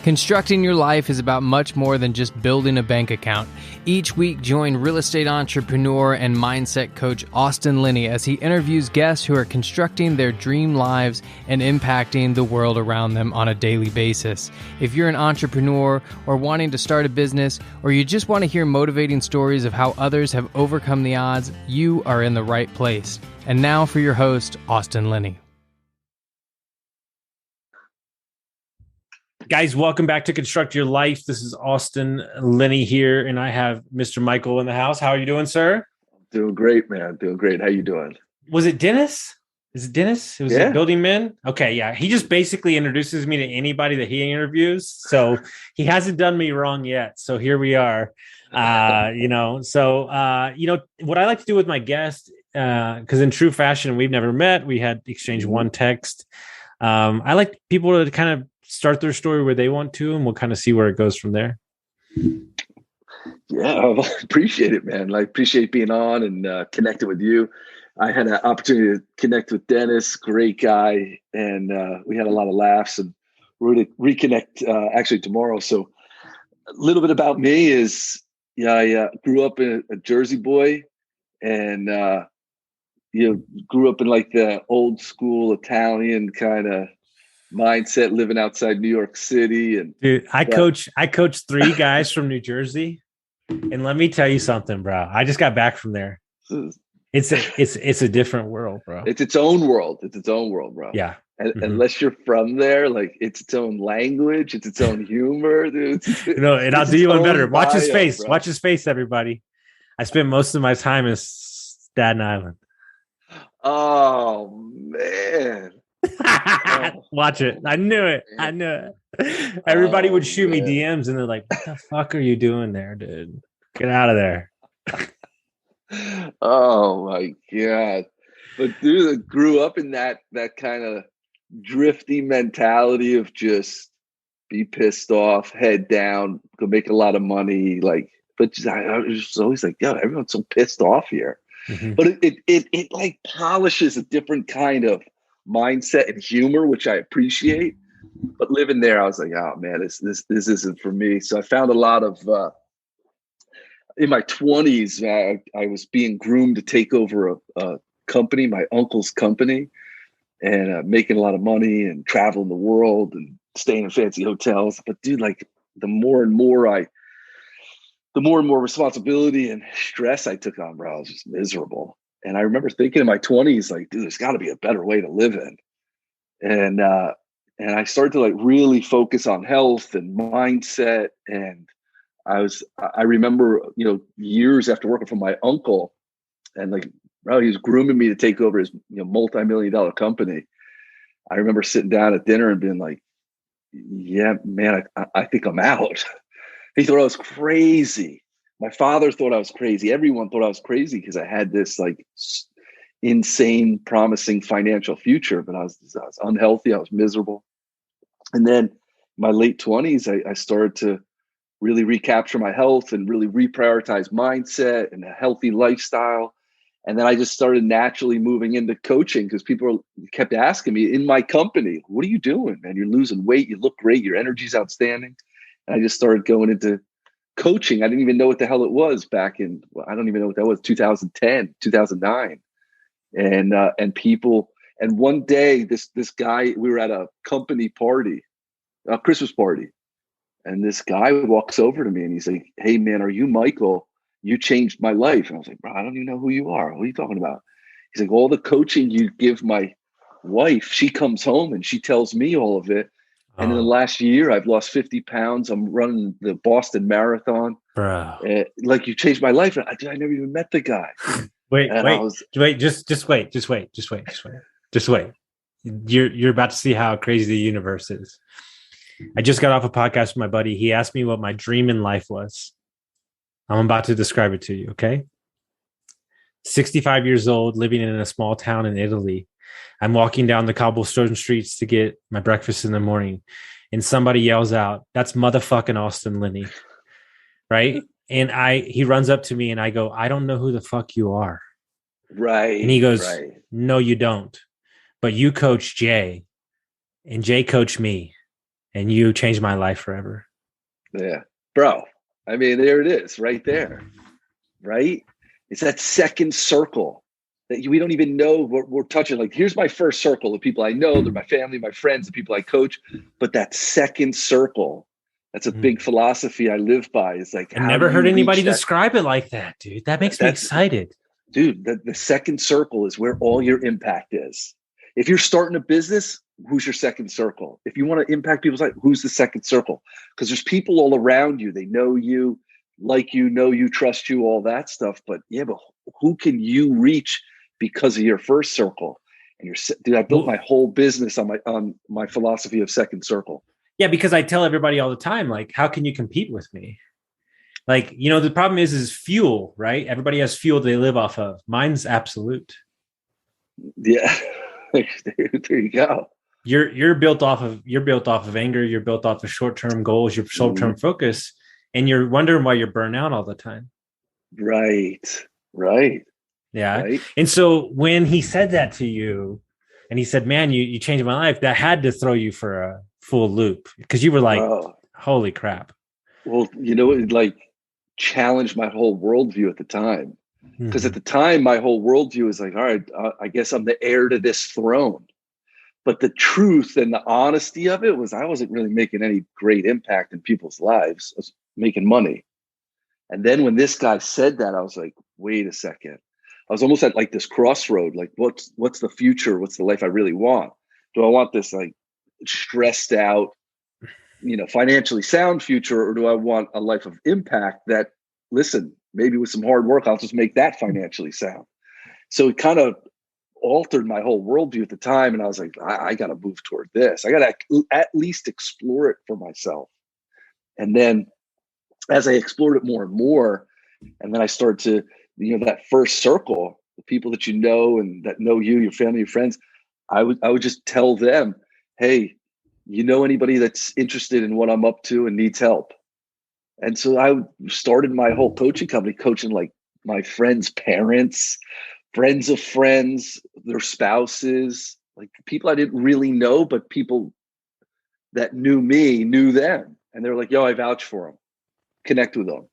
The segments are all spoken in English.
Constructing your life is about much more than just building a bank account. Each week, join real estate entrepreneur and mindset coach Austin Linney as he interviews guests who are constructing their dream lives and impacting the world around them on a daily basis. If you're an entrepreneur or wanting to start a business, or you just want to hear motivating stories of how others have overcome the odds, you are in the right place. And now for your host, Austin Linney. Guys, welcome back to Construct Your Life. This is Austin Linney here, and I have Mr. Michael in the house. How are you doing, sir? Doing great, man. Doing great. How you doing? Was it Dennis? Is it Dennis? It was Building Men? Okay, yeah. He just basically introduces me to anybody that he interviews. So he hasn't done me wrong yet. So here we are. What I like to do with my guest, because in true fashion, we've never met. We had exchanged one text. I like people to kind of start their story where they want to, and we'll kind of see where it goes from there. Yeah, I appreciate it, man. I appreciate being on and connecting with you. I had an opportunity to connect with Dennis, great guy, and we had a lot of laughs, and we're going to reconnect actually tomorrow. So a little bit about me is, I grew up in a Jersey boy, and grew up in like the old school Italian kind of mindset, living outside New York City. And dude, I coach 3 guys from New Jersey, and let me tell you something, bro. I just got back from there. It's a different world, bro. It's its own world. It's its own world, bro. Yeah. Unless you're from there, like it's its own language, it's its own humor, dude. And I'll do you one better. Watch his face. Bro. Watch his face, everybody. I spent most of my time in Staten Island. Oh man. Watch it. I knew it. Everybody would shoot me DMs, and they're like, "What the fuck are you doing there, dude? Get out of there." Oh my God. But dude, I grew up in that kind of drifty mentality of just be pissed off, head down, go make a lot of money. I was always like, yo, everyone's so pissed off here. Mm-hmm. But it like polishes a different kind of mindset and humor, which I appreciate. But living there, I was like, oh man, this isn't for me. So I found a lot of in my 20s, I was being groomed to take over a company, my uncle's company, and making a lot of money and traveling the world and staying in fancy hotels. But dude, like the more and more responsibility and stress I took on, bro, I was just miserable. And I remember thinking in my 20s, like, dude, there's got to be a better way to live in. And I started to like really focus on health and mindset. And I remember, years after working for my uncle, and like, bro, he was grooming me to take over his multi-million-dollar company. I remember sitting down at dinner and being like, yeah, man, I think I'm out. He thought I was crazy. My father thought I was crazy. Everyone thought I was crazy because I had this like insane, promising financial future, but I was unhealthy. I was miserable. And then my late 20s, I started to really recapture my health and really reprioritize mindset and a healthy lifestyle. And then I just started naturally moving into coaching because people kept asking me in my company, what are you doing, man? You're losing weight. You look great. Your energy's outstanding. And I just started going into coaching. I didn't even know what the hell it was back in, I don't even know what that was, 2010, 2009. And people, and one day this guy, we were at a company party, a Christmas party. And this guy walks over to me and he's like, hey man, are you Michael? You changed my life. And I was like, bro, I don't even know who you are. What are you talking about? He's like, all the coaching you give my wife, she comes home and she tells me all of it. And in the last year, I've lost 50 pounds. I'm running the Boston Marathon. Bro. Like you changed my life. I never even met the guy. Wait. Just wait. You're about to see how crazy the universe is. I just got off a podcast with my buddy. He asked me what my dream in life was. I'm about to describe it to you, okay? 65 years old, living in a small town in Italy. I'm walking down the cobblestone streets to get my breakfast in the morning, and somebody yells out, "That's motherfucking Austin Linney," right? And he runs up to me, and I go, "I don't know who the fuck you are." Right. And he goes, "No, you don't. But you coach Jay, and Jay coached me, and you changed my life forever. Yeah, bro. I mean, there it is right there, right? It's that second circle that we don't even know what we're touching. Like, here's my first circle of people I know. They're my family, my friends, the people I coach. But that second circle, that's a big philosophy I live by. It's like, I never heard anybody describe it like that, dude. That makes me excited. Dude, the second circle is where all your impact is. If you're starting a business, who's your second circle? If you want to impact people's life, who's the second circle? Because there's people all around you. They know you, like you, know you, trust you, all that stuff. But who can you reach because of your first circle? And dude, I built my whole business on my philosophy of second circle. Yeah, because I tell everybody all the time, like, how can you compete with me? Like, the problem is fuel, right? Everybody has fuel they live off of. Mine's absolute. Yeah. There you go. You're built off of anger. You're built off of short-term goals, your short-term focus, and you're wondering why you're burnt out all the time. Right. Yeah. Right. And so when he said that to you and he said, man, you changed my life, that had to throw you for a full loop because you were like, holy crap. Well, it like challenged my whole worldview at the time. Because at the time, my whole worldview was like, all right, I guess I'm the heir to this throne. But the truth and the honesty of it was I wasn't really making any great impact in people's lives. I was making money. And then when this guy said that, I was like, wait a second. I was almost at like this crossroad. Like, what's the future? What's the life I really want? Do I want this like stressed out, financially sound future? Or do I want a life of impact that, listen, maybe with some hard work, I'll just make that financially sound. So it kind of altered my whole worldview at the time. And I was like, I got to move toward this. I got to at least explore it for myself. And then as I explored it more and more, and then I started to, that first circle, the people that you know and that know you, your family, your friends, I would just tell them, hey, anybody that's interested in what I'm up to and needs help? And so I started my whole coaching company, coaching like my friends' parents, friends of friends, their spouses, like people I didn't really know, but people that knew me knew them. And they were like, yo, I vouch for them, connect with them.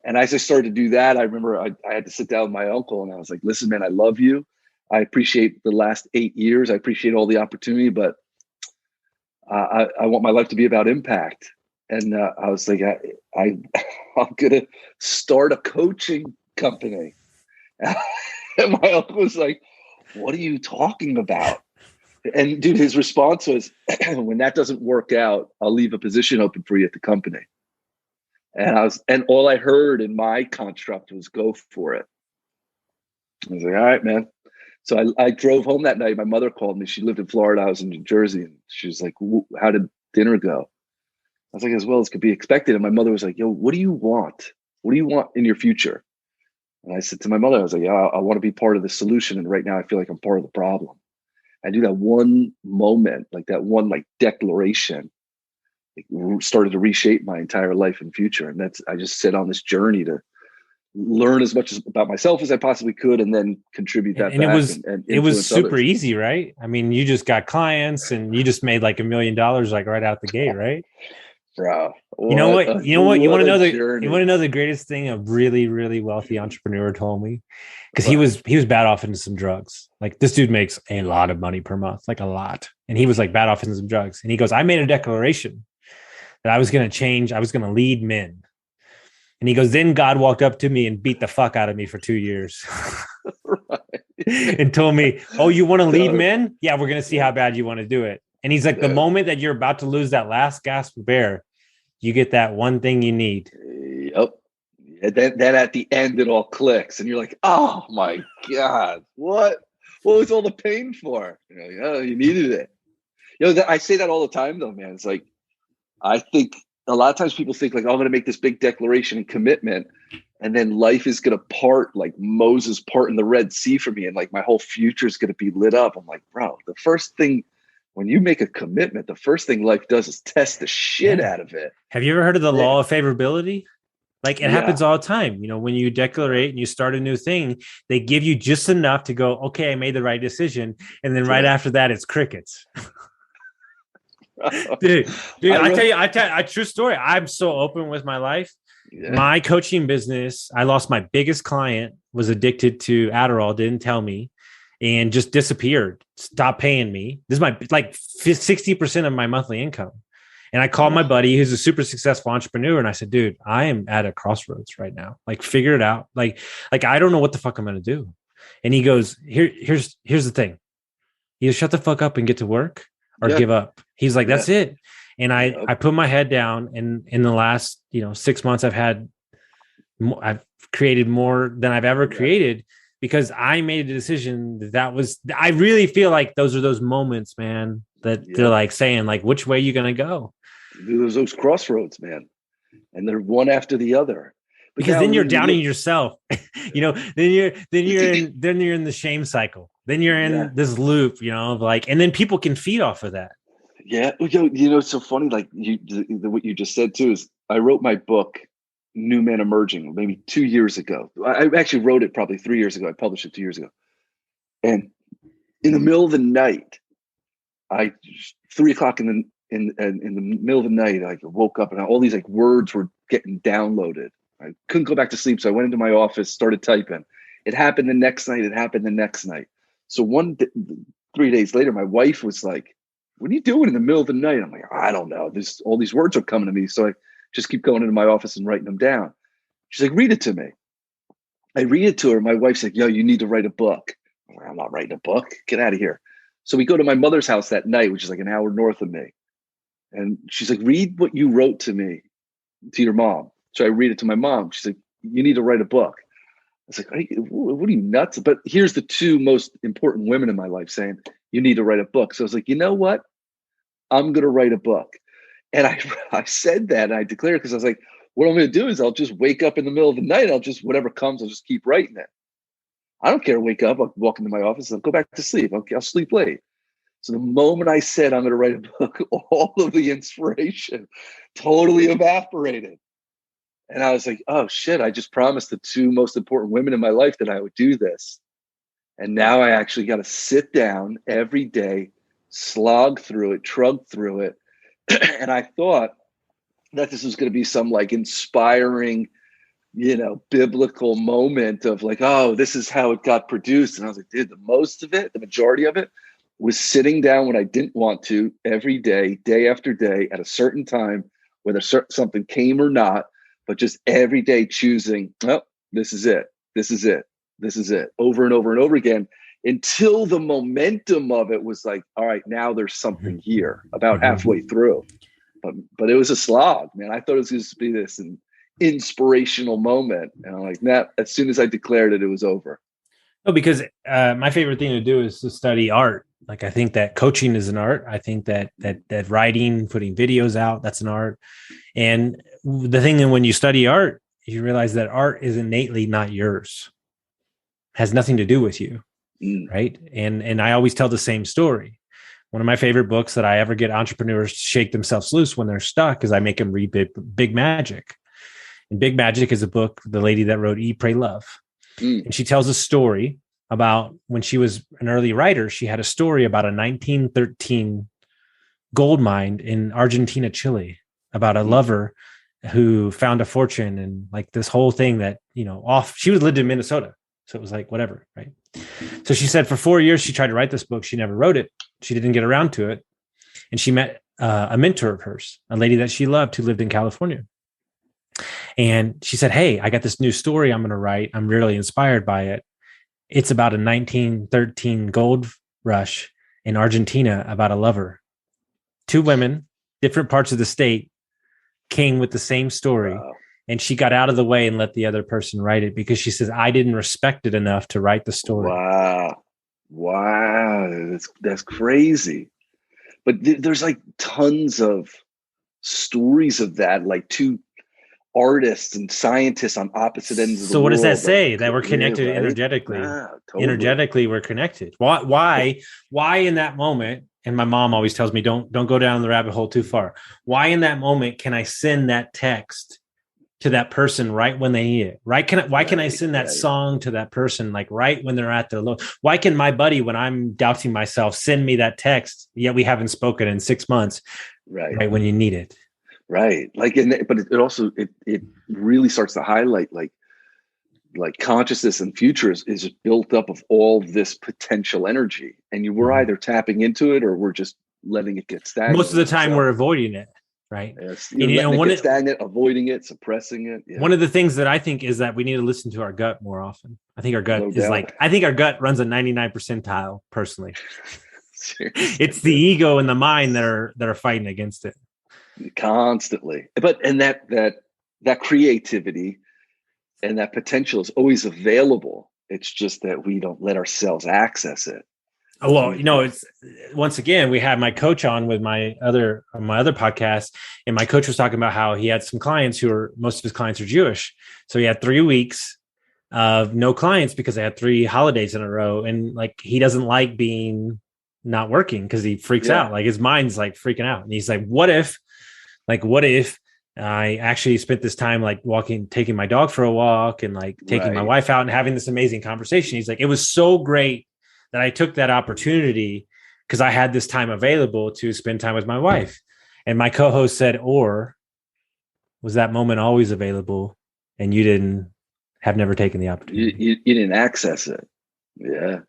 And as I started to do that, I remember I had to sit down with my uncle and I was like, listen, man, I love you. I appreciate the last 8 years. I appreciate all the opportunity, but I want my life to be about impact. And I was like, I'm going to start a coaching company. And my uncle was like, what are you talking about? And dude, his response was, when that doesn't work out, I'll leave a position open for you at the company. And all I heard in my construct was go for it. I was like, all right, man. So I drove home that night. My mother called me. She lived in Florida. I was in New Jersey. And she was like, how did dinner go? I was like, as well as could be expected. And my mother was like, yo, what do you want? What do you want in your future? And I said to my mother, I was like, yeah, I want to be part of the solution. And right now I feel like I'm part of the problem. I do that one moment, like that one like declaration, started to reshape my entire life and future. And I just set on this journey to learn as much about myself as I possibly could, and then contribute that. And it was super easy, right? I mean, you just got clients and you just made like $1 million, like right out the gate, right? Bro, you know what? You want to know the greatest thing a really, really wealthy entrepreneur told me? Because he was bad off into some drugs. Like this dude makes a lot of money per month, like a lot. And he was like bad off into some drugs. And he goes, I made a declaration that I was going to change. I was going to lead men. And he goes, then God walked up to me and beat the fuck out of me for 2 years. And told me, oh, you want to lead men? Yeah, we're going to see how bad you want to do it. And he's like, the moment that you're about to lose that last gasp of air, you get that one thing you need. Yep. And then at the end, it all clicks. And you're like, oh my God, what was all the pain for? You needed it. I say that all the time though, man. It's like, I think a lot of times people think like, oh, I'm going to make this big declaration and commitment. And then life is going to part like Moses part in the Red Sea for me. And like my whole future is going to be lit up. I'm like, bro, the first thing, when you make a commitment, the first thing life does is test the shit out of it. Have you ever heard of the law of favorability? Like it happens all the time. When you declarate and you start a new thing, they give you just enough to go, okay, I made the right decision. And then right after that, it's crickets. dude, I tell you, true story. I'm so open with my life. Yeah. My coaching business, I lost my biggest client, was addicted to Adderall, didn't tell me, and just disappeared, stopped paying me. This is my 60% of my monthly income. And I called my buddy who's a super successful entrepreneur. And I said, dude, I am at a crossroads right now. Like, figure it out. Like, I don't know what the fuck I'm going to do. And he goes, here's the thing. Either shut the fuck up and get to work or give up. He's like, that's it. And I put my head down, and in the last, 6 months, I've created more than I've ever created, because I made a decision I really feel like those are those moments, man, that they're like saying, like, which way are you going to go? There's those crossroads, man. And they're one after the other. Because then you're downing yourself, then you're in the shame cycle. Then you're in this loop, and then people can feed off of that. Yeah. It's so funny. Like what you just said too, is I wrote my book, New Man Emerging, maybe 2 years ago. I actually wrote it probably 3 years ago. I published it 2 years ago. And in the middle of the night, 3 o'clock in the middle of the night, I woke up and all these words were getting downloaded. I couldn't go back to sleep. So I went into my office, started typing. It happened the next night. So 3 days later, my wife was like, what are you doing in the middle of the night? I'm like, I don't know. All these words are coming to me. So I just keep going into my office and writing them down. She's like, read it to me. I read it to her. My wife's like, yo, you need to write a book. I'm like, I'm not writing a book. Get out of here. So we go to my mother's house that night, which is like an hour north of me. And she's like, read what you wrote to me, to your mom. So I read it to my mom. She's like, you need to write a book. I was like, what are you, nuts? But here's the two most important women in my life saying, you need to write a book. So I was like, you know what? I'm going to write a book. And I said that, and I declared, because I was like, what I'm going to do is I'll just wake up in the middle of the night. Whatever comes, I'll just keep writing it. I don't care. Wake up, I'll walk into my office, I'll go back to sleep. I'll sleep late. So the moment I said I'm going to write a book, all of the inspiration totally evaporated. And I was like, oh shit, I just promised the two most important women in my life that I would do this. And now I actually got to sit down every day, slog through it, trug through it. And I thought that this was going to be some inspiring, biblical moment of oh, this is how it got produced. And I was like, dude, the majority of it was sitting down when I didn't want to, every day, day after day, at a certain time, whether something came or not, but just every day choosing, oh, this is it, over and over and over again, until the momentum of it was like, all right, now there's something here, about halfway through. But it was a slog, man. I thought it was going to be this inspirational moment. And I'm like, nah, as soon as I declared it, it was over. No, because my favorite thing to do is to study art. I think that coaching is an art. I think that writing, putting videos out, that's an art. And the thing that when you study art, you realize that art is innately not yours. It has nothing to do with you, right? And I always tell the same story. One of my favorite books that I ever get entrepreneurs to shake themselves loose when they're stuck is I make them read Big Magic. And Big Magic is a book, the lady that wrote Eat, Pray, Love. And she tells a story about when she was an early writer. She had a story about a 1913 gold mine in Argentina, Chile, about a lover who found a fortune, and this whole thing that, she lived in Minnesota. So it was whatever, right? So she said for 4 years, she tried to write this book. She never wrote it. She didn't get around to it. And she met a mentor of hers, a lady that she loved who lived in California. And she said, hey, I got this new story I'm going to write. I'm really inspired by it. It's about a 1913 gold rush in Argentina about a lover. Two women, different parts of the state, came with the same story. Wow. And she got out of the way and let the other person write it, because she says, I didn't respect it enough to write the story. Wow. That's crazy. But there's tons of stories of that, two artists and scientists on opposite ends of the world. So what does that say? That we're connected energetically. Yeah, totally. Energetically, we're connected. Why in that moment? And my mom always tells me, don't go down the rabbit hole too far. Why in that moment can I send that text to that person right when they need it? Why can I send that song to that person like right when they're at their low? Why can my buddy, when I'm doubting myself, send me that text, yet we haven't spoken in 6 months, right when you need it? Right. Like, but it also, it really starts to highlight like consciousness and future is built up of all this potential energy, and we're either tapping into it or we're just letting it get stagnant. Most of the time we're avoiding it. Right. Yes. Stagnant, avoiding it, suppressing it. Yeah. One of the things that I think is that we need to listen to our gut more often. I think our gut our gut runs a 99 percentile personally. It's the ego and the mind that are fighting against it constantly. And that creativity and that potential is always available. It's just that we don't let ourselves access it. Well, it's once again, we had my coach on with my other podcast, and my coach was talking about how he had some clients most of his clients are Jewish. So he had 3 weeks of no clients because they had 3 holidays in a row. And like, he doesn't like being not working because he freaks out. Like his mind's like freaking out. And he's like, what if I actually spent this time like taking my dog for a walk and like taking my wife out and having this amazing conversation. He's like, it was so great that I took that opportunity because I had this time available to spend time with my wife. And my co-host said, or was that moment always available and you have never taken the opportunity? You didn't access it. Yeah.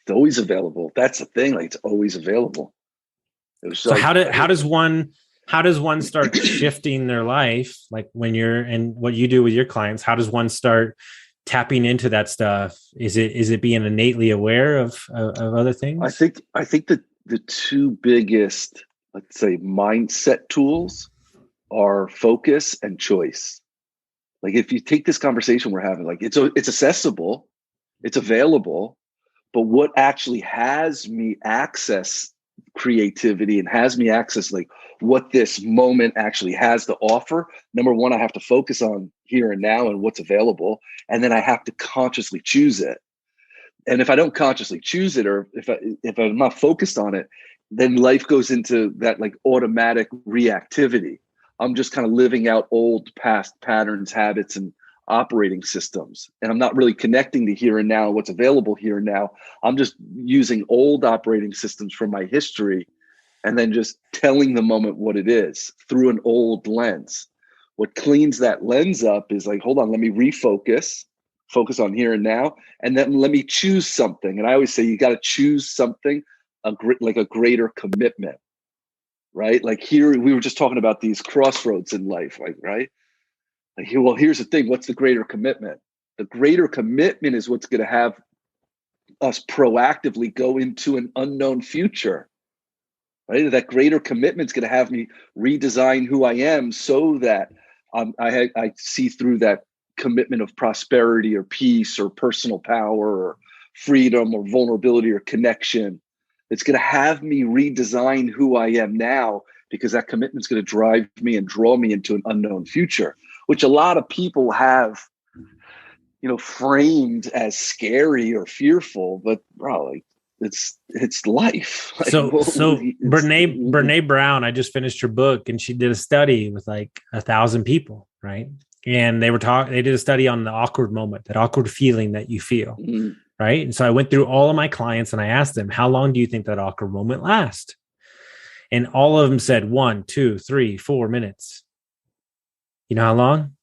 It's always available. That's the thing. Like, it's always available. So how does one start shifting their life? Like when and what you do with your clients, how does one start tapping into that stuff? Is it being innately aware of other things? I think that the 2 biggest, let's say, mindset tools are focus and choice. Like, if you take this conversation we're having, like it's accessible, it's available, but what actually has me access creativity and has me access like what this moment actually has to offer? Number one, I have to focus on here and now and what's available. And then I have to consciously choose it. And if I don't consciously choose it, or if I'm not focused on it, then life goes into that like automatic reactivity. I'm just kind of living out old past patterns, habits, and operating systems. And I'm not really connecting to here and now, what's available here and now. I'm just using old operating systems from my history and then just telling the moment what it is through an old lens. What cleans that lens up is like, hold on, let me focus on here and now, and then let me choose something. And I always say, you got to choose something, like a greater commitment, right? Like here, we were just talking about these crossroads in life, like, right? Like, well, here's the thing. What's the greater commitment? The greater commitment is what's going to have us proactively go into an unknown future. Right? That greater commitment is going to have me redesign who I am so that I see through that commitment of prosperity or peace or personal power or freedom or vulnerability or connection. It's going to have me redesign who I am now, because that commitment is going to drive me and draw me into an unknown future, which a lot of people have, framed as scary or fearful. But bro, like, it's life. Like, so Brene Brown, I just finished her book, and she did a study with like 1,000 people, right? And they did a study on the awkward moment, that awkward feeling that you feel, right? And so I went through all of my clients and I asked them, how long do you think that awkward moment lasts? And all of them said 1, 2, 3, 4 minutes. You know how long?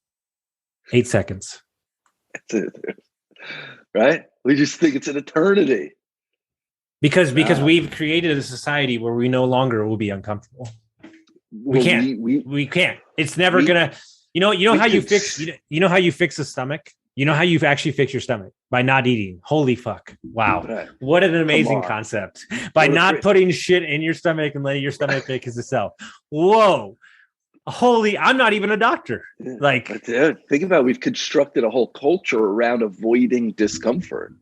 8 seconds. That's it. Right? We just think it's an eternity. Because we've created a society where we no longer will be uncomfortable. We can't. We can't. It's never gonna. You know how you fix the stomach. You know how you actually fix your stomach? By not eating. Holy fuck! Wow, right. What an amazing concept! By not putting shit in your stomach and letting your stomach fix itself. Whoa. Holy! I'm not even a doctor. Yeah. Like, think about it. We've constructed a whole culture around avoiding discomfort.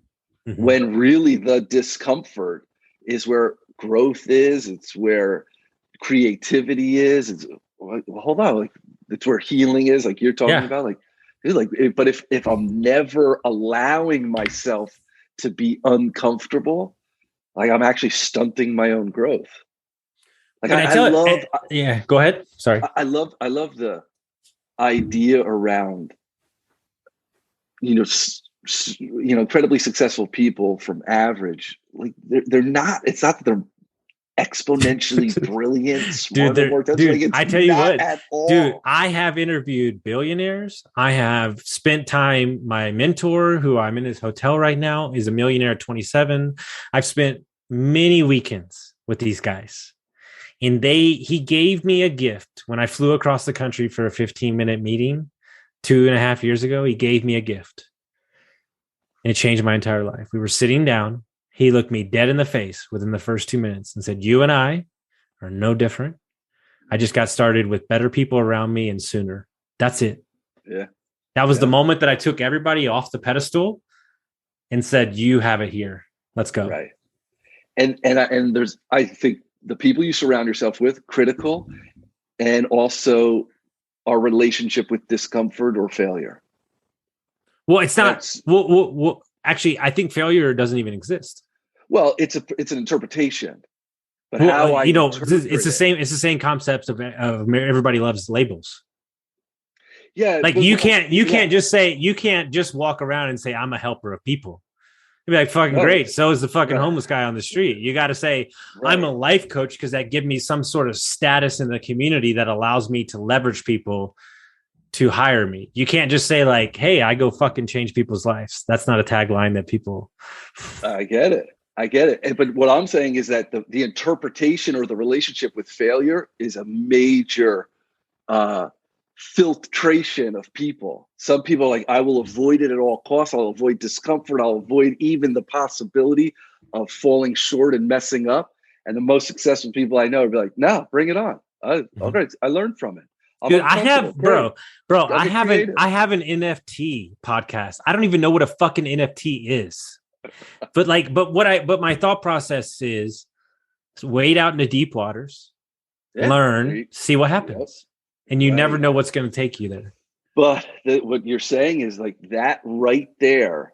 Mm-hmm. When really the discomfort is where growth is. It's where creativity is. It's, well, hold on, like, it's where healing is, like you're talking about. Like, but if I'm never allowing myself to be uncomfortable, like, I'm actually stunting my own growth. Like, go ahead. Sorry. I love the idea around, incredibly successful people from average, like they're not, it's not that they're exponentially brilliant, smart, dude, I tell you what, at all. Dude, I have interviewed billionaires. I have spent time, my mentor, who I'm in his hotel right now, is a millionaire at 27. I've spent many weekends with these guys. And he gave me a gift when I flew across the country for a 15-minute meeting 2.5 years ago. He gave me a gift. And it changed my entire life. We were sitting down. He looked me dead in the face within the first 2 minutes and said, "You and I are no different. I just got started with better people around me and sooner." That's it. Yeah. That was the moment that I took everybody off the pedestal and said, "You have it here. Let's go." Right. And there's, I think the people you surround yourself with, critical, and also our relationship with discomfort or failure. Well, it's not. Well, actually, I think failure doesn't even exist. Well, it's an interpretation, but it's the same. It's the same concept of everybody loves labels. Yeah, like you can't just walk around and say I'm a helper of people. You'd be like, fucking great. So is the fucking homeless guy on the street. You got to say I'm a life coach because that gives me some sort of status in the community that allows me to leverage people to hire me. You can't just say like, "Hey, I go fucking change people's lives." That's not a tagline that people. I get it. But what I'm saying is that the interpretation or the relationship with failure is a major filtration of people. Some people are like, I will avoid it at all costs. I'll avoid discomfort. I'll avoid even the possibility of falling short and messing up. And the most successful people I know are like, "No, bring it on. Okay, I learned from it." Dude, I have, bro. I have an NFT podcast. I don't even know what a fucking NFT is. But my thought process is wade out into deep waters, learn, see what happens. And you never know what's going to take you there. But what you're saying is like that right there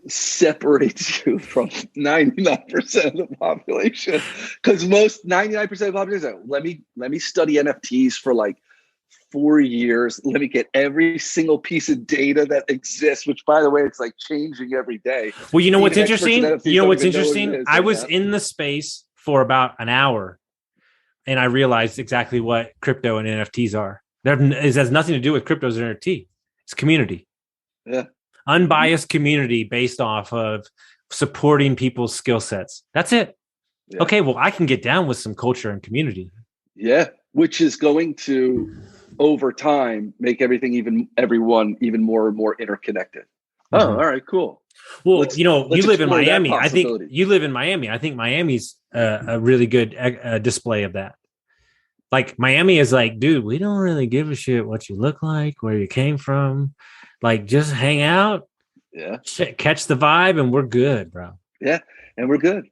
separates you from 99% of the population, because most 99% of the population is like, let me study NFTs for like 4 years. Let me get every single piece of data that exists, which by the way, it's like changing every day. Well, you know what's interesting? I was in the space for about an hour and I realized exactly what crypto and NFTs are. It has nothing to do with cryptos and NFT. It's community. Yeah. Unbiased community based off of supporting people's skill sets. That's it. Yeah. Okay, well, I can get down with some culture and community. Yeah, which is going to, over time, make everyone even more and more interconnected. Mm-hmm. Oh, all right, cool. Well, you live in Miami. I think you live in Miami. I think Miami's a really good display of that. Like Miami is like, dude, we don't really give a shit what you look like, where you came from. Like, just hang out, catch the vibe, and we're good, bro. Yeah, and we're good,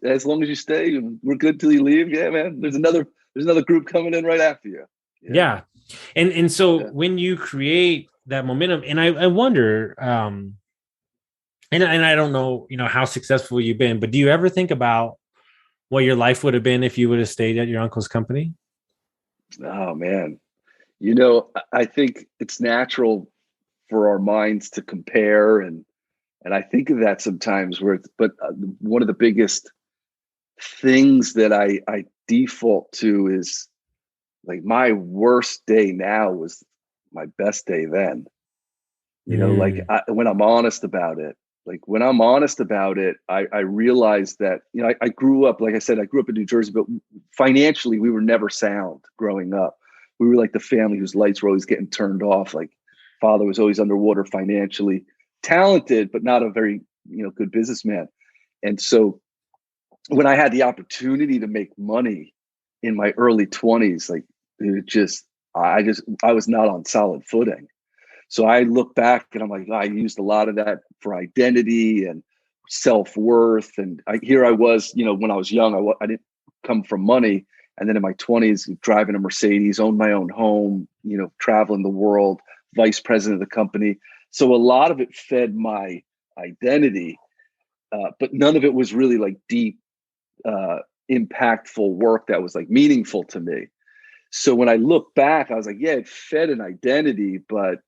as long as you stay. We're good till you leave. Yeah, man. There's another group coming in right after you. Yeah. And so when you create that momentum, and I wonder, and I don't know, how successful you've been, but do you ever think about what your life would have been if you would have stayed at your uncle's company? Oh man, I think it's natural for our minds to compare, and I think of that sometimes. But one of the biggest things that I default to is like my worst day now was my best day then. When I'm honest about it. I realized that, I grew up, like I said, I grew up in New Jersey, but financially we were never sound growing up. We were like the family whose lights were always getting turned off. Like father was always underwater financially, talented, but not a very, good businessman. And so when I had the opportunity to make money in my early 20s, like I was not on solid footing. So I look back and I'm like, I used a lot of that for identity and self-worth. And here I was, when I was young, I didn't come from money. And then in my 20s, driving a Mercedes, owned my own home, traveling the world, vice president of the company. So a lot of it fed my identity, but none of it was really like deep, impactful work that was like meaningful to me. So when I look back, I was like, yeah, it fed an identity, but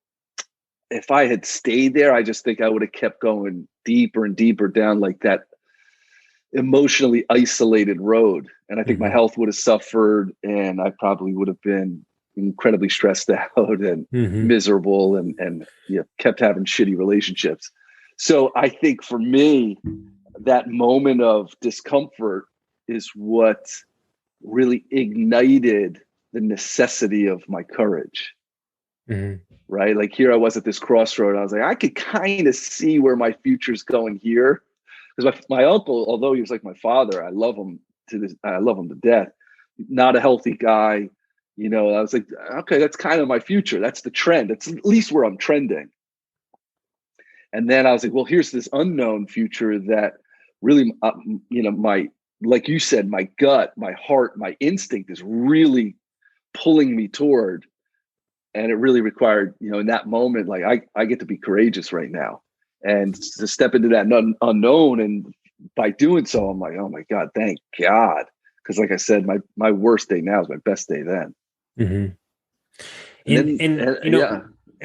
if I had stayed there, I just think I would have kept going deeper and deeper down like that emotionally isolated road. And I think my health would have suffered, and I probably would have been incredibly stressed out and miserable and kept having shitty relationships. So I think for me, that moment of discomfort is what really ignited the necessity of my courage. Right? Like here I was at this crossroad. I was like, I could kind of see where my future's going here. Because my uncle, although he was like my father, I love him to death. Not a healthy guy. I was like, okay, that's kind of my future. That's the trend. That's at least where I'm trending. And then I was like, well, here's this unknown future that really, like you said, my gut, my heart, my instinct is really pulling me toward. And it really required, in that moment, like I get to be courageous right now and to step into that unknown. And by doing so, I'm like, oh my God, thank God. Because like I said, my worst day now is my best day then. And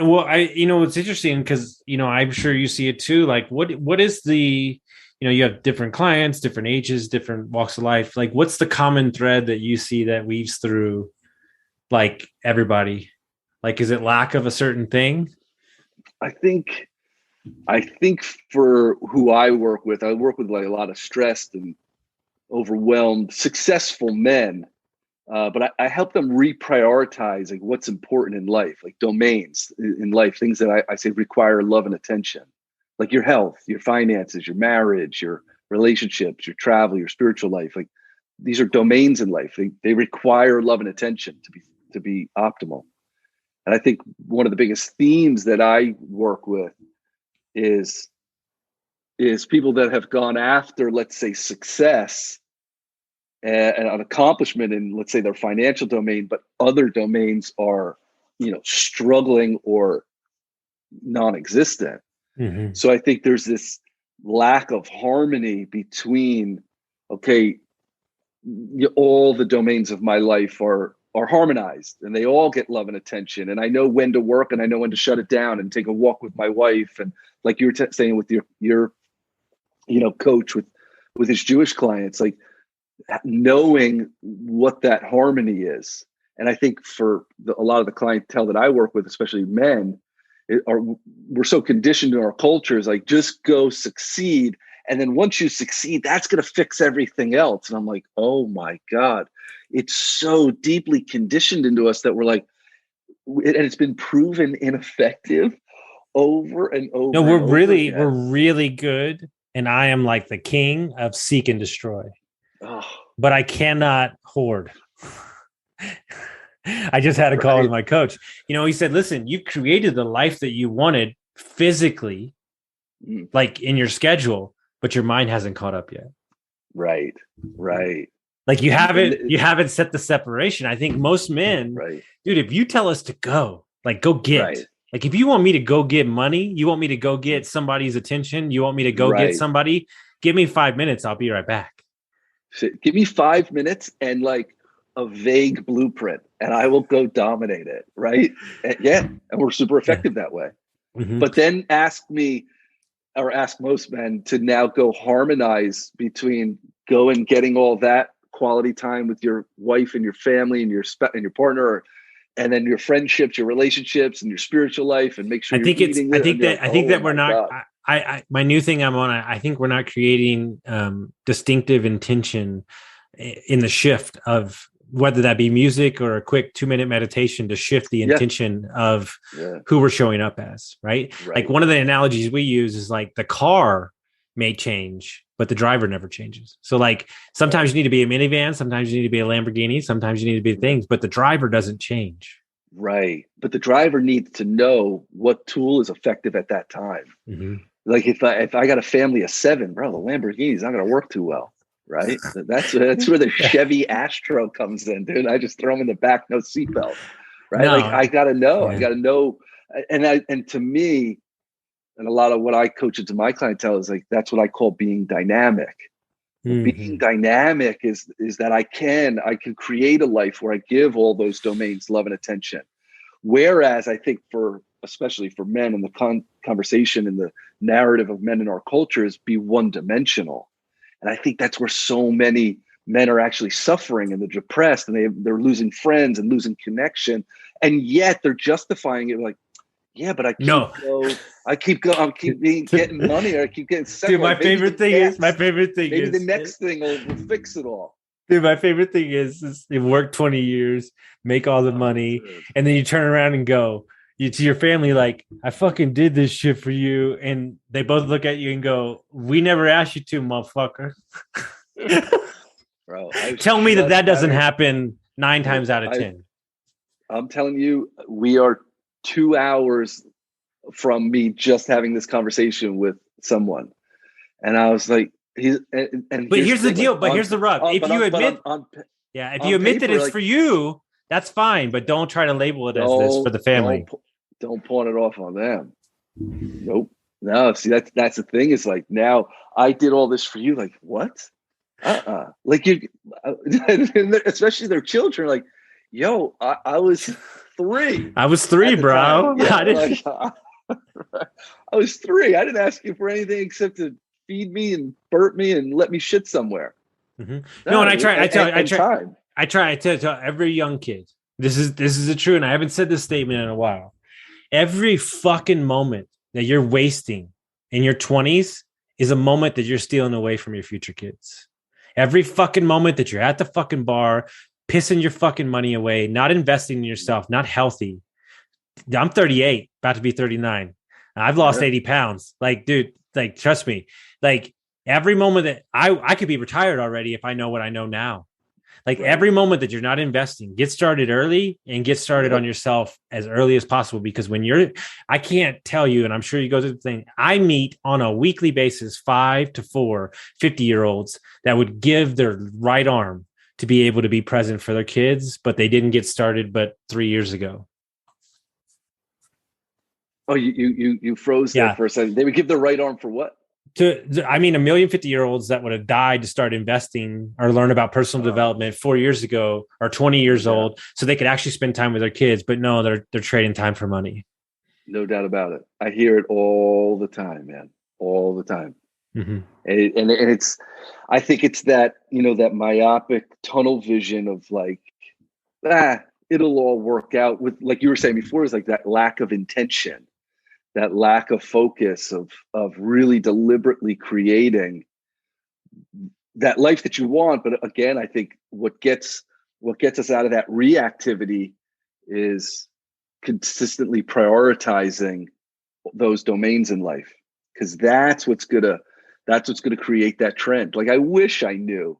well, it's interesting because, I'm sure you see it too. Like what is the, you have different clients, different ages, different walks of life. Like what's the common thread that you see that weaves through like everybody? Like, is it lack of a certain thing? I think for who I work with like a lot of stressed and overwhelmed, successful men. But I help them reprioritize like what's important in life, like domains in life, things that I say require love and attention, like your health, your finances, your marriage, your relationships, your travel, your spiritual life. Like these are domains in life. They require love and attention to be optimal. And I think one of the biggest themes that I work with is people that have gone after, let's say, success and an accomplishment in, let's say, their financial domain, but other domains are, struggling or non-existent. So I think there's this lack of harmony between, okay, all the domains of my life are harmonized and they all get love and attention. And I know when to work and I know when to shut it down and take a walk with my wife. And like you were saying with your coach with his Jewish clients, like knowing what that harmony is. And I think for a lot of the clientele that I work with, especially men, we're so conditioned in our cultures, like just go succeed. And then once you succeed, that's going to fix everything else. And I'm like, oh my God, it's so deeply conditioned into us that we're like, and it's been proven ineffective over and over. No, we're really good. And I am like the king of seek and destroy, but I cannot hoard. I just had a call with my coach. He said, listen, you created the life that you wanted physically, like in your schedule, but your mind hasn't caught up yet. Right. Like you haven't set the separation. I think most men, dude, if you tell us to go, like go get, like if you want me to go get money, you want me to go get somebody's attention, you want me to go get somebody, give me 5 minutes. I'll be right back. Give me 5 minutes and like a vague blueprint and I will go dominate it. Right. And we're super effective that way. But then ask me, or ask most men to now go harmonize between going getting all that quality time with your wife and your family and your partner, and then your friendships, your relationships, and your spiritual life, and make sure. I think that we're not. My new thing I'm on. I think we're not creating distinctive intention in the shift of whether that be music or a quick 2-minute meditation to shift the intention of who we're showing up as. Right. Like one of the analogies we use is like the car may change, but the driver never changes. So like sometimes you need to be a minivan, sometimes you need to be a Lamborghini, sometimes you need to be things, but the driver doesn't change. Right. But the driver needs to know what tool is effective at that time. Like if I got a family of 7, bro, the Lamborghini's not going to work too well. Right. That's where the Chevy Astro comes in, dude. I just throw them in the back, no seatbelt. Right. No. Like I got to know, and to me, and a lot of what I coach into my clientele is like, that's what I call being dynamic. Being dynamic is that I can create a life where I give all those domains love and attention. Whereas I think especially for men in the conversation and the narrative of men in our culture is be one-dimensional. And I think that's where so many men are actually suffering and they're depressed and they're losing friends and losing connection. And yet they're justifying it like, yeah, but I keep getting money, or I keep getting sex. Dude, my favorite thing is maybe the next thing will fix it all. Dude, my favorite thing is you work 20 years, make all the money, and then you turn around and go to your family like, I fucking did this shit for you. And they both look at you and go, we never asked you to, motherfucker. Bro, tell me that doesn't happen 9 times out of 10. I'm telling you, we are 2 hours from me just having this conversation with someone. And I was like, but here's the deal. But here's the rub. If you admit that it's for you, that's fine. But don't try to label it as this for the family. Don't pawn it off on them. Nope. No, see, that's the thing. Is like, now I did all this for you. Like, what? Like you, especially their children. Like, yo, I was 3. I was 3, bro. Yeah, I was 3. I didn't ask you for anything except to feed me and burp me and let me shit somewhere. And I try to tell every young kid, this is the truth. And I haven't said this statement in a while. Every fucking moment that you're wasting in your 20s is a moment that you're stealing away from your future kids. Every fucking moment that you're at the fucking bar, pissing your fucking money away, not investing in yourself, not healthy. I'm 38, about to be 39. I've lost 80 pounds. Like, dude, like, trust me. Like, every moment that I could be retired already if I know what I know now. Like, every moment that you're not investing, get started early and get started on yourself as early as possible. Because I can't tell you, and I'm sure you go through the thing, I meet on a weekly basis 5 to 4 50-year-olds that would give their right arm to be able to be present for their kids, but they didn't get started but 3 years ago. Oh, you froze there for a second. They would give their right arm for what? I mean, 1 million 50-year-olds that would have died to start investing or learn about personal development 4 years ago or 20 years old, so they could actually spend time with their kids. But no, they're trading time for money. No doubt about it. I hear it all the time, man. All the time. And it's, I think it's that, that myopic tunnel vision of like, it'll all work out, with, like you were saying before, is like that lack of intention, that lack of focus of really deliberately creating that life that you want. But again, I think what gets us out of that reactivity is consistently prioritizing those domains in life, because that's what's gonna create that trend. Like, I wish I knew,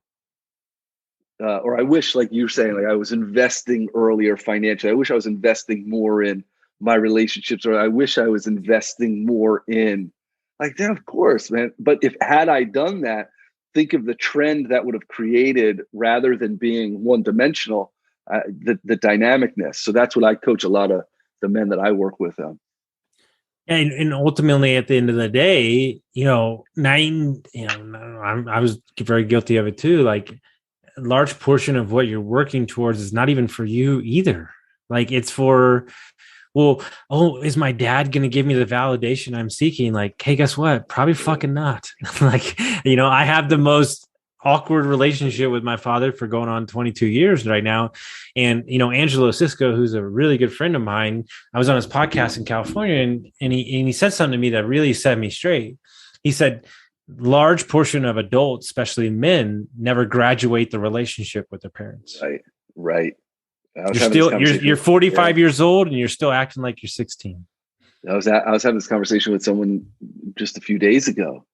or I wish, like you're saying, like I was investing earlier financially. I wish I was investing more in my relationships, or I wish I was investing more in, like, that, of course, man. But had I done that, think of the trend that would have created, rather than being one-dimensional, the dynamicness. So that's what I coach a lot of the men that I work with on. And ultimately, at the end of the day, I was very guilty of it too. Like, a large portion of what you're working towards is not even for you either. Like, it's for, is my dad going to give me the validation I'm seeking? Like, hey, guess what? Probably fucking not. Like, I have the most awkward relationship with my father for going on 22 years right now. And, Angelo Cisco, who's a really good friend of mine, I was on his podcast in California, and he said something to me that really set me straight. He said, large portion of adults, especially men, never graduate the relationship with their parents. Right. You're 45 years old and you're still acting like you're 16. I was having this conversation with someone just a few days ago,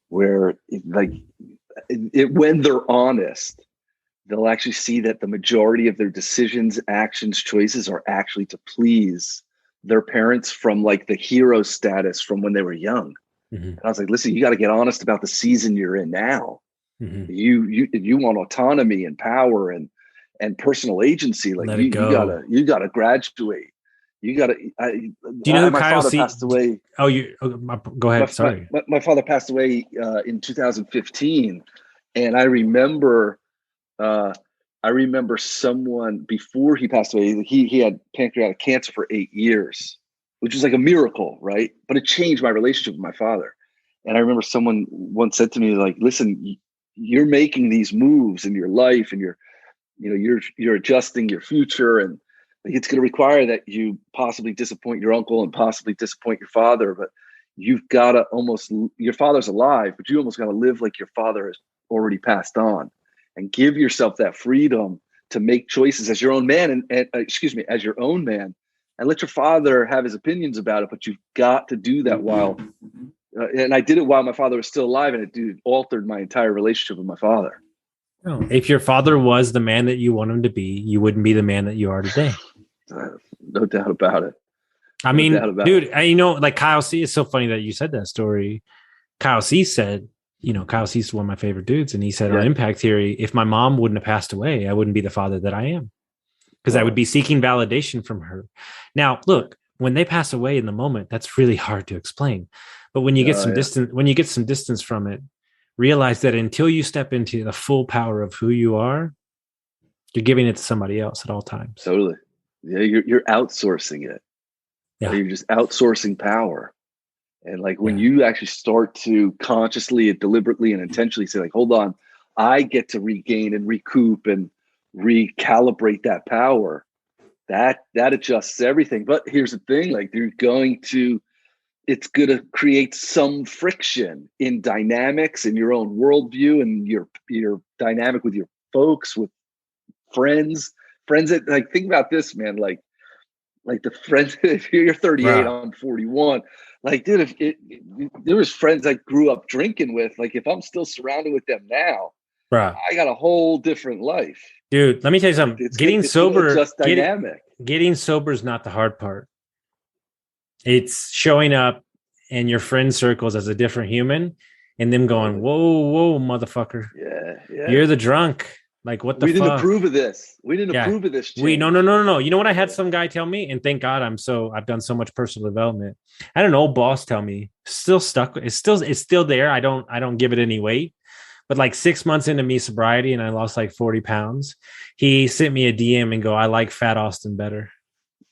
where when they're honest, they'll actually see that the majority of their decisions, actions, choices are actually to please their parents from like the hero status from when they were young. And I was like, listen, you got to get honest about the season you're in now. You want autonomy and power and personal agency. Like, you gotta graduate. You gotta. Do you know my Kyle father passed away? Go ahead. Sorry. My father passed away in 2015, And I remember someone before he passed away, he had pancreatic cancer for 8 years, which was like a miracle, right? But it changed my relationship with my father. And I remember someone once said to me, like, listen, you're making these moves in your life, and you're adjusting your future, and it's going to require that you possibly disappoint your uncle and possibly disappoint your father, but you've got to your father's alive, but you almost got to live like your father has already passed on, and give yourself that freedom to make choices as your own man, as your own man, and let your father have his opinions about it. But you've got to do that while, and I did it while my father was still alive, and it altered my entire relationship with my father. If your father was the man that you want him to be, you wouldn't be the man that you are today. No doubt about it. I mean, dude, like Kyle C, it's so funny that you said that story. Kyle C said, Kyle C is one of my favorite dudes. And he said on Impact Theory, if my mom wouldn't have passed away, I wouldn't be the father that I am, because I would be seeking validation from her. Now, look, when they pass away in the moment, that's really hard to explain. But when you get some distance from it, realize that until you step into the full power of who you are, you're giving it to somebody else at all times. Totally. Yeah, you're outsourcing it. Yeah. You're just outsourcing power. And like when you actually start to consciously and deliberately and intentionally say, like, hold on, I get to regain and recoup and recalibrate that power, that adjusts everything. But here's the thing, like it's going to create some friction in dynamics in your own worldview and your dynamic with your folks, with friends that, like, think about this, man, like the friends, if you're 38, I'm 41, like, dude, if there was friends I grew up drinking with, like, if I'm still surrounded with them now, I got a whole different life. Dude, let me tell you something. Getting sober is not the hard part. It's showing up in your friend circles as a different human and them going, whoa, motherfucker. Yeah. You're the drunk. Like, what the fuck? We didn't approve of this. We didn't approve of this. No. You know what I had some guy tell me? And thank God I've done so much personal development. I had an old boss tell me, still stuck. It's still there. I don't give it any weight. But like 6 months into me sobriety and I lost like 40 pounds, he sent me a DM and go, I like Fat Austin better.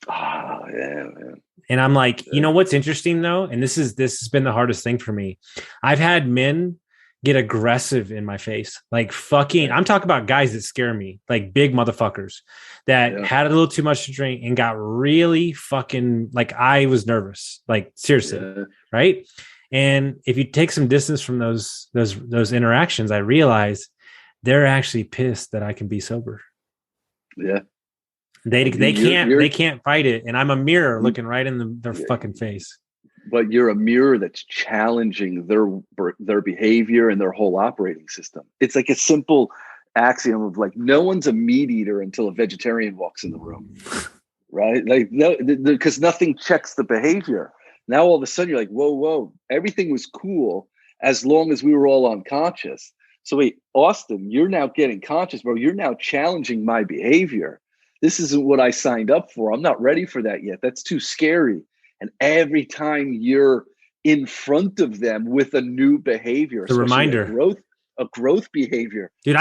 Oh, yeah, man. And I'm like, you know what's interesting though? And this has been the hardest thing for me. I've had men get aggressive in my face. Like fucking, I'm talking about guys that scare me, like big motherfuckers that had a little too much to drink and got really fucking, like, I was nervous, like seriously. Right. And if you take some distance from those interactions, I realize they're actually pissed that I can be sober. Yeah. They can't fight it. And I'm a mirror looking right in their fucking face. But you're a mirror that's challenging their behavior and their whole operating system. It's like a simple axiom of, like, no one's a meat eater until a vegetarian walks in the room, right? Like, no, because nothing checks the behavior. Now all of a sudden you're like, whoa, everything was cool as long as we were all unconscious. So wait, Austin, you're now getting conscious, bro. You're now challenging my behavior. This isn't what I signed up for. I'm not ready for that yet. That's too scary. And every time you're in front of them with a new behavior, the reminder, a growth behavior. Dude,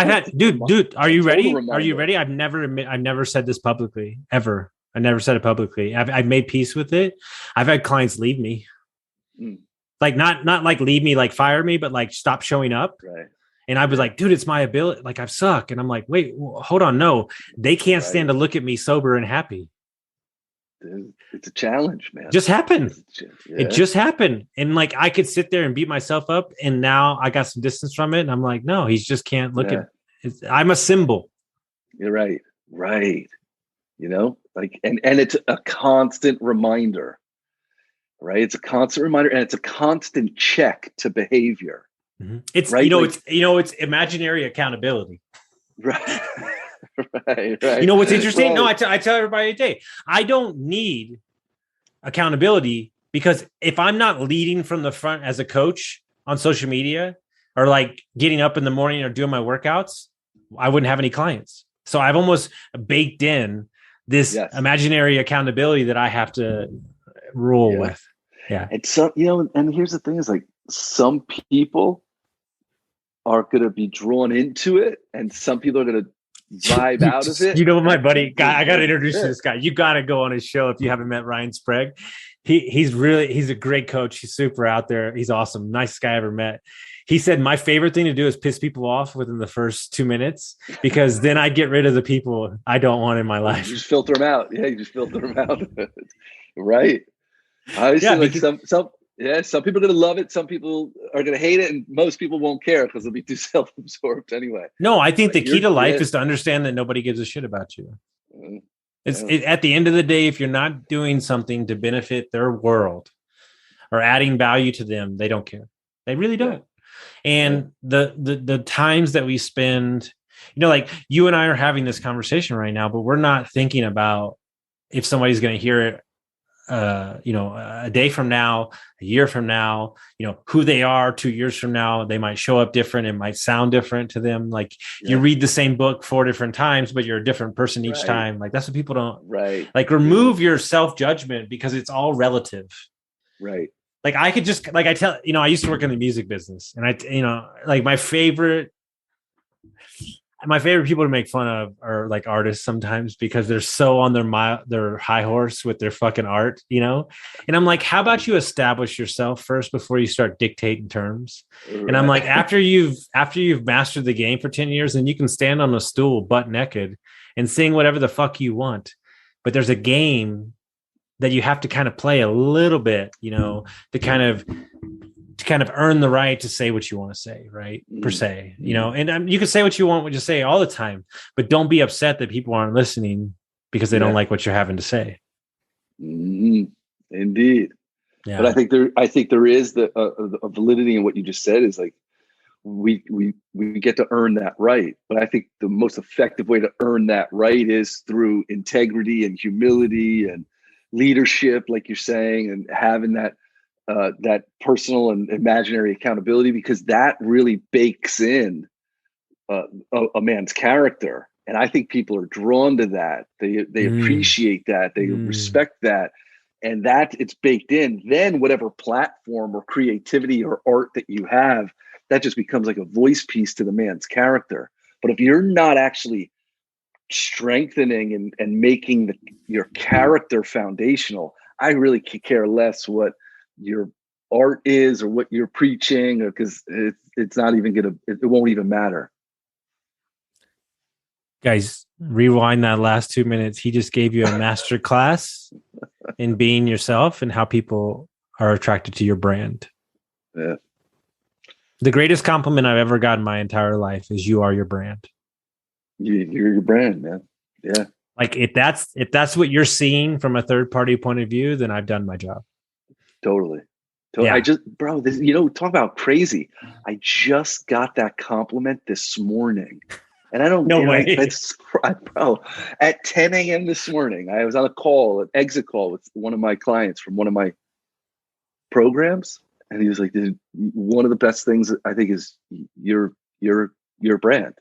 are you ready? Are you ready? I've never said this publicly, ever. I never said it publicly. I've made peace with it. I've had clients leave me. Like not like leave me, like fire me, but like stop showing up. Right. And I was like, dude, it's my ability. Like, I suck. And I'm like, wait, hold on. No, they can't stand to look at me sober and happy. Dude, it's a challenge, man. Just happened. It just happened. And like, I could sit there and beat myself up. And now I got some distance from it. And I'm like, no, he just can't look at it. I'm a symbol. You're right. Right. You know, like, and it's a constant reminder, right? It's a constant reminder, and it's a constant check to behavior. It's right? It's imaginary accountability. Right. right. You know what's interesting? Right. No, I tell everybody today, I don't need accountability, because if I'm not leading from the front as a coach on social media, or like getting up in the morning or doing my workouts, I wouldn't have any clients. So I've almost baked in this imaginary accountability that I have to rule with. Yeah. And so, and here's the thing is, like, some people are going to be drawn into it, and some people are going to vibe out of it. You know, my buddy, guy, I got to introduce you to this guy. You got to go on his show if you haven't met Ryan Sprague. He's a great coach. He's super out there. He's awesome. Nicest guy I ever met. He said, my favorite thing to do is piss people off within the first 2 minutes, because then I get rid of the people I don't want in my life. You just filter them out. Yeah, you just filter them out. Right. Obviously, some people are going to love it. Some people are going to hate it. And most people won't care because they'll be too self-absorbed anyway. No, I think the key to life is to understand that nobody gives a shit about you. At the end of the day, if you're not doing something to benefit their world or adding value to them, they don't care. They really don't. And the times that we spend, like you and I are having this conversation right now, but we're not thinking about if somebody's going to hear it, a day from now, a year from now, who they are 2 years from now. They might show up different. It might sound different to them. Like you read the same book 4 different times, but you're a different person each time. Like that's what people don't like. Remove your self-judgment because it's all relative. Right. Like I could just, like I tell, I used to work in the music business, and like my favorite people to make fun of are like artists sometimes, because they're so on their high horse with their fucking art, and I'm like, how about you establish yourself first before you start dictating terms? Right. And I'm like, after you've mastered the game for 10 years, then you can stand on a stool butt naked and sing whatever the fuck you want. But there's a game that you have to kind of play a little bit, to kind of earn the right to say what you want to say, right? Per se, and you can say what you want to say all the time, but don't be upset that people aren't listening because they don't like what you're having to say. Indeed. Yeah. But I think there is a validity in what you just said. Is like, we get to earn that right. But I think the most effective way to earn that right is through integrity and humility and leadership, like you're saying, and having that personal and imaginary accountability, because that really bakes in a man's character. And I think people are drawn to that. They appreciate that. They respect that. And that it's baked in. Then whatever platform or creativity or art that you have, that just becomes like a voice piece to the man's character. But if you're not actually strengthening and making your character foundational, I really could care less what your art is or what you're preaching, because it's not even it won't even matter. Guys, rewind that last 2 minutes. He just gave you a master class in being yourself and how people are attracted to your brand. Yeah. The greatest compliment I've ever gotten in my entire life is you are your brand. You're your brand, man. Yeah. Like if that's what you're seeing from a third party point of view, then I've done my job. Totally. Yeah. Talk about crazy. I just got that compliment this morning. And I don't know. Bro, at 10 a.m. this morning, I was on an exit call with one of my clients from one of my programs. And he was like, one of the best things I think is your brand.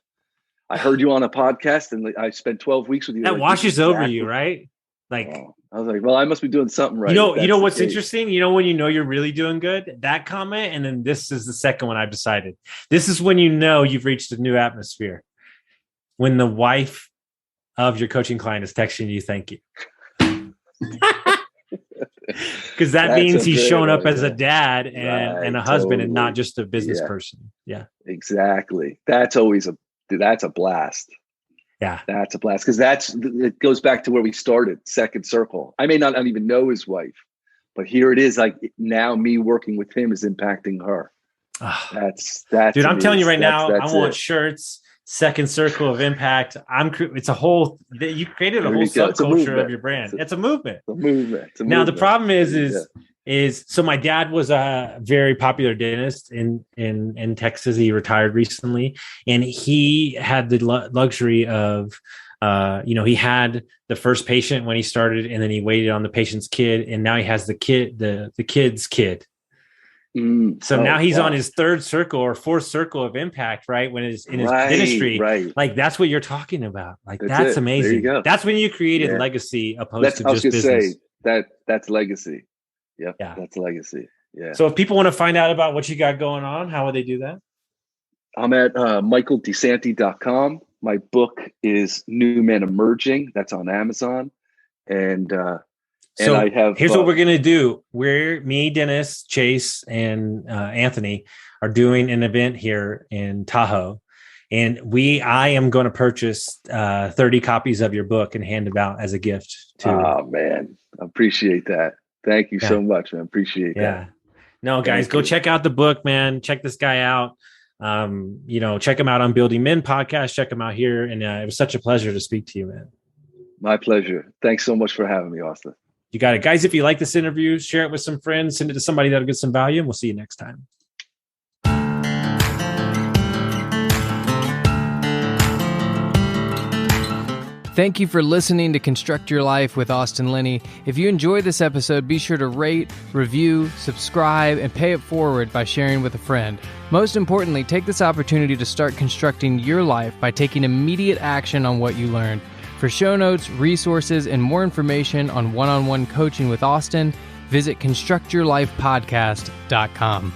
I heard you on a podcast and I spent 12 weeks with you. That washes over you, right? Like, I was like, well, I must be doing something right. You know what's interesting? When you're really doing good, that comment. And then this is the second one I've decided. This is when you've reached a new atmosphere. When the wife of your coaching client is texting you, thank you. Because that means he's shown up as a dad and a husband, and not just a business person. Yeah, exactly. That's a blast. Yeah, that's a blast, because it goes back to where we started, second circle. I may not even know his wife, but here it is. Like now, me working with him is impacting her. That's dude. I'm telling you right now, I want shirts. Second circle of impact. It's a whole. You created a whole subculture of your brand. It's a movement. Now the problem is so my dad was a very popular dentist in Texas. He retired recently, and he had the luxury of, he had the first patient when he started, and then he waited on the patient's kid, and now he has the kid's kid. So now he's on his third circle or fourth circle of impact, right? When it's in his dentistry, like that's what you're talking about. Like that's amazing. There you go. That's when you created legacy opposed to just business. That's legacy. Yep. Yeah, that's legacy. Yeah. So if people want to find out about what you got going on, how would they do that? I'm at michaeldesanti.com. My book is New Men Emerging. That's on Amazon. And I have. Here's what we're gonna do. Me, Dennis, Chase, and Anthony are doing an event here in Tahoe, and I am going to purchase 30 copies of your book and hand them out as a gift. Oh man, I appreciate that. Thank you so much, man. Appreciate that. No, guys, go check out the book, man. Check this guy out. Check him out on Building Men podcast. Check him out here, and it was such a pleasure to speak to you, man. My pleasure. Thanks so much for having me, Austin. You got it. Guys, if you like this interview, share it with some friends, send it to somebody that'll get some value, and we'll see you next time. Thank you for listening to Construct Your Life with Austin Linney. If you enjoyed this episode, be sure to rate, review, subscribe, and pay it forward by sharing with a friend. Most importantly, take this opportunity to start constructing your life by taking immediate action on what you learned. For show notes, resources, and more information on one-on-one coaching with Austin, visit constructyourlifepodcast.com.